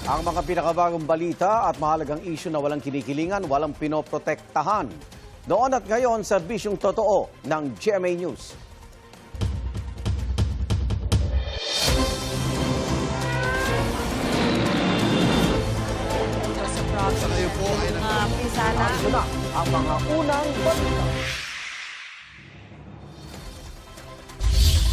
Ang mga pinakabagong balita at mahalagang isyu na walang kinikilingan, walang pinoprotektahan. Noon at ngayon, serbisyong totoo ng GMA News. Ito na ang mga unang balita.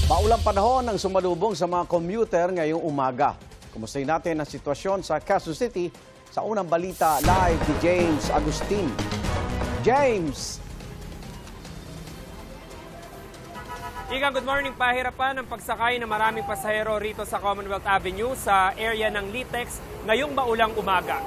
Maulang panahon ang sumalubong sa mga commuter ngayong umaga. Kumustahin natin ang sitwasyon sa Quezon City sa unang balita live ni James Agustin. James! Igang good morning. Pahirapan ang pagsakay ng maraming pasahero rito sa Commonwealth Avenue sa area ng Litex ngayong maulang umaga.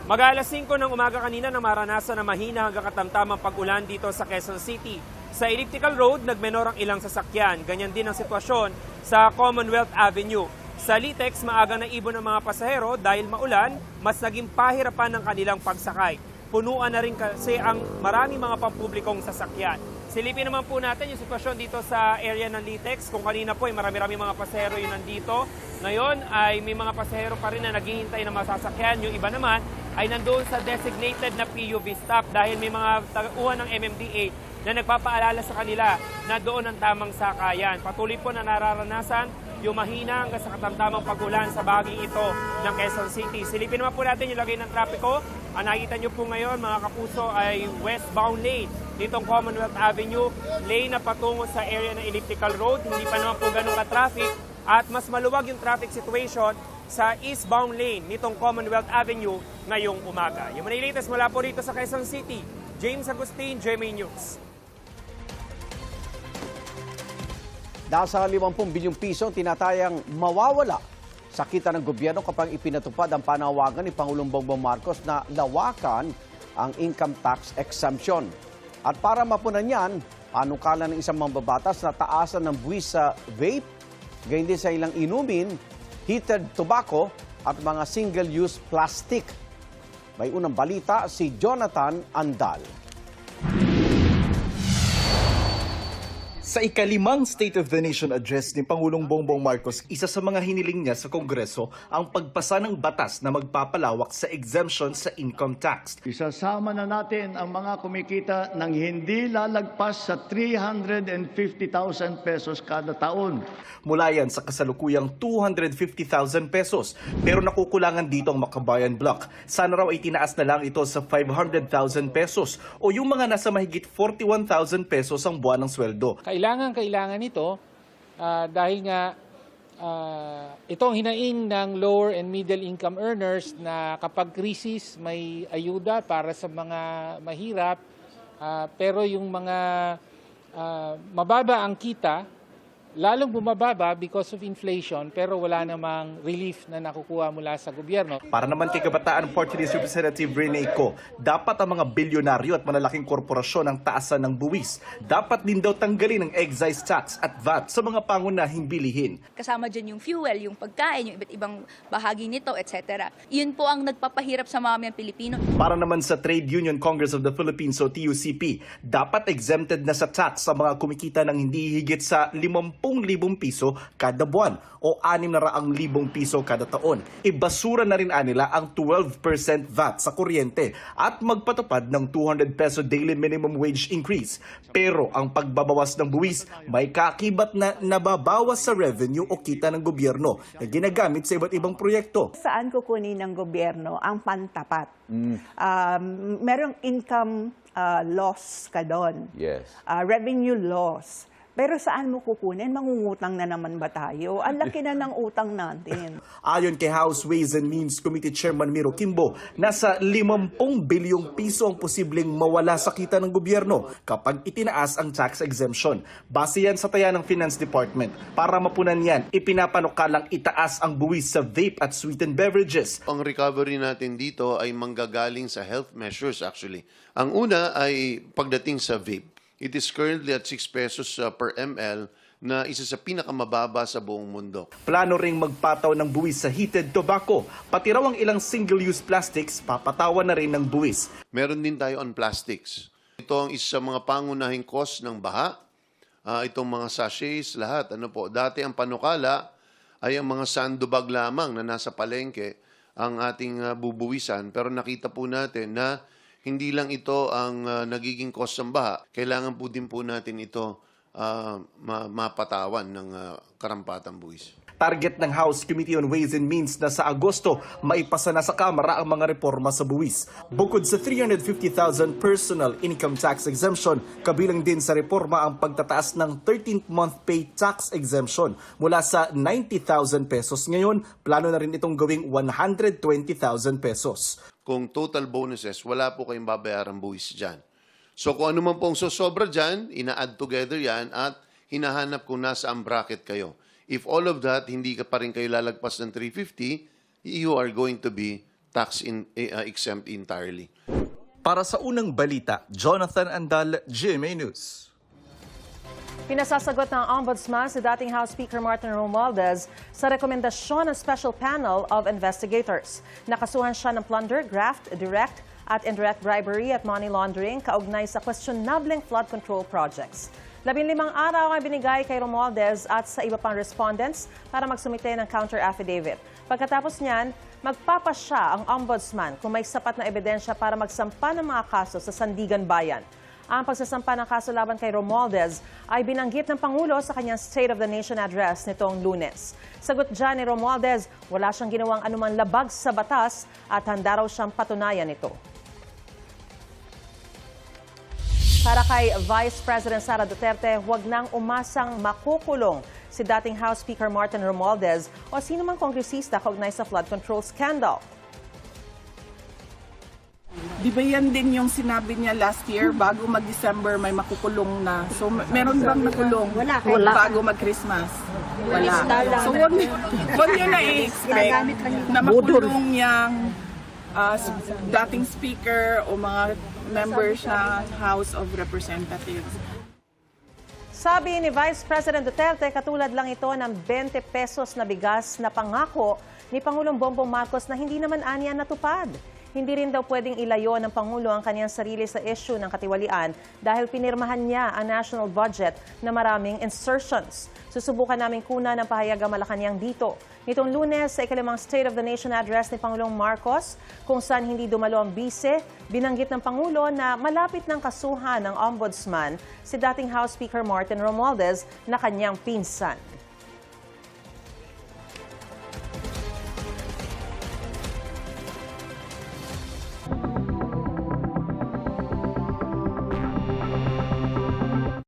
Mag-alas 5 ng umaga kanina na maranasan na mahina hanggang katamtamang pag-ulan dito sa Quezon City. Sa Elliptical Road, nagmenor ang ilang sasakyan. Ganyan din ang sitwasyon sa Commonwealth Avenue. Sa Litex, maaga na ibon ang mga pasahero dahil maulan, mas naging pahirapan ng kanilang pagsakay. Punuan na rin kasi ang maraming mga pampublikong sasakyan. Silipin naman po natin yung sitwasyon dito sa area ng Litex. Kung kanina po ay marami-rami mga pasahero yung nandito. Ngayon ay may mga pasahero pa rin na naghihintay ng masasakyan. Yung iba naman ay nandoon sa designated na PUV stop dahil may mga tauhan ng MMDA na nagpapaalala sa kanila na doon ang tamang sakayan. Patuloy po na nararanasan yung mahina hanggang sa katamtamang pag-ulan sa bahaging ito ng Quezon City. Silipin naman po natin yung lagay ng trapiko. Ang nakikita nyo po ngayon, mga kapuso, ay westbound lane ditong Commonwealth Avenue, lane na patungo sa area ng Elliptical Road. Hindi pa naman po ganun ka-traffic at mas maluwag yung traffic situation sa eastbound lane nitong Commonwealth Avenue ngayong umaga. Yung mga latest mula po rito sa Quezon City, James Agustin, GMA News. Nasa 50 bilyong piso tinatayang mawawala sa kita ng gobyerno kapag ipinatupad ang panawagan ni Pangulong Bongbong Marcos na lawakan ang income tax exemption. At para mapunan yan, panukala ng isang mambabatas na taasan ng buwis sa vape, gayon din sa ilang inumin, heated tobacco at mga single-use plastic. May unang balita si Jonathan Andal. Sa ikalimang State of the Nation address ni Pangulong Bongbong Marcos, isa sa mga hiniling niya sa Kongreso ang pagpasa ng batas na magpapalawak sa exemption sa income tax. Isasama na natin ang mga kumikita ng hindi lalagpas sa 350,000 pesos kada taon. Mula yan sa kasalukuyang 250,000 pesos. Pero nakukulangan dito ang Makabayan Block. Sana raw ay tinaas na lang ito sa 500,000 pesos o yung mga nasa mahigit 41,000 pesos ang buwan ng sweldo. Kailangan ito dahil nga ito ang hinaing ng lower and middle income earners na kapag krisis may ayuda para sa mga mahirap pero yung mga mababa ang kita lalong bumababa because of inflation pero wala namang relief na nakukuha mula sa gobyerno. Para naman kay Kabataan Party List Representative Rene Co, dapat ang mga bilyonaryo at malalaking korporasyon ang taasan ng buwis. Dapat din daw tanggalin ang excise tax at VAT sa mga pangunahing bilihin. Kasama dyan yung fuel, yung pagkain, yung iba't ibang bahagi nito, etc. Yun po ang nagpapahirap sa mga Pilipino. Para naman sa Trade Union Congress of the Philippines o TUCP, dapat exempted na sa tax sa mga kumikita ng hindi higit sa 50,000 piso kada buwan o 600,000 piso kada taon. Ibasura na rin nila ang 12% VAT sa kuryente at magpatupad ng 200 peso daily minimum wage increase. Pero ang pagbabawas ng buwis may kaakibat na nababawas sa revenue o kita ng gobyerno na ginagamit sa iba't ibang proyekto. Saan kukunin ng gobyerno ang pantapat? Merong income loss ka doon. Yes. Revenue loss. Pero saan mo kukunin? Mangungutang na naman ba tayo? Ang laki na ng utang natin. Ayon kay House Ways and Means Committee Chairman Miro Kimbo, nasa 50 bilyong piso ang posibleng mawala sa kita ng gobyerno kapag itinaas ang tax exemption. Base yan sa taya ng Finance Department. Para mapunan yan, ipinapanukalang itaas ang buwis sa vape at sweetened beverages. Ang recovery natin dito ay manggagaling sa health measures actually. Ang una ay pagdating sa vape. It is currently at 6 pesos per ml na isa sa pinakamababa sa buong mundo. Plano ring magpataw ng buwis sa heated tobacco. Pati raw ang ilang single-use plastics, papatawan na rin ng buwis. Meron din tayo on plastics. Ito ang isa sa mga pangunahing cause ng baha. Itong mga sachets, lahat. Dati ang panukala ay ang mga sandubag lamang na nasa palengke ang ating bubuwisan. Pero nakita po natin na hindi lang ito ang nagiging cost ng baha. Kailangan po din po natin ito mapatawan ng karampatang buwis. Target ng House Committee on Ways and Means na sa Agosto maipasa na sa Kamara ang mga reforma sa buwis. Bukod sa 350,000 personal income tax exemption, kabilang din sa reforma ang pagtataas ng 13th month pay tax exemption mula sa 90,000 pesos ngayon, plano na rin itong gawing 120,000 pesos. Kung total bonuses, wala po kayong babayarang buwis dyan. So kung ano man pong sosobra dyan, ina-add together yan at hinahanap kung nasa ang bracket kayo. If all of that, hindi ka pa rin kayo lalagpas ng 350, you are going to be exempt entirely. Para sa unang balita, Jonathan Andal, GMA News. Pinasasagot ng Ombudsman si dating House Speaker Martin Romualdez sa rekomendasyon ng Special Panel of Investigators. Nakasuhan siya ng plunder, graft, direct at indirect bribery at money laundering kaugnay sa questionableng flood control projects. 15 araw ang binigay kay Romualdez at sa iba pang respondents para magsumite ng counter-affidavit. Pagkatapos niyan, magpapasya ang Ombudsman kung may sapat na ebidensya para magsampa ng mga kaso sa Sandigan Bayan. Ang pagsasampa ng kaso laban kay Romualdez ay binanggit ng Pangulo sa kanyang State of the Nation address nitong Lunes. Sagot dyan ni Romualdez, wala siyang ginawang anumang labag sa batas at handa raw siyang patunayan ito. Para kay Vice President Sara Duterte, huwag nang umasang makukulong si dating House Speaker Martin Romualdez o sino mang kongresista kaugnay sa flood control scandal. Di ba yan din yung sinabi niya last year, bago mag-December may makukulong na. So meron bang nakulong? Wala. Bago mag-Christmas? Wala. So huwag niyo na-expect na makulong yung dating speaker o mga members ng House of Representatives. Sabi ni Vice President Duterte, katulad lang ito ng 20 pesos na bigas na pangako ni Pangulong Bongbong Marcos na hindi naman aniya natupad. Hindi rin daw pwedeng ilayo ng Pangulo ang kanyang sarili sa issue ng katiwalian dahil pinirmahan niya ang national budget na maraming insertions. Susubukan namin kuna ng pahayag ang Malacanang dito. Nitong Lunes sa ikalimang State of the Nation address ni Pangulong Marcos, kung saan hindi dumalo ang bise, binanggit ng Pangulo na malapit ng kasuhan ng Ombudsman si dating House Speaker Martin Romualdez na kanyang pinsan.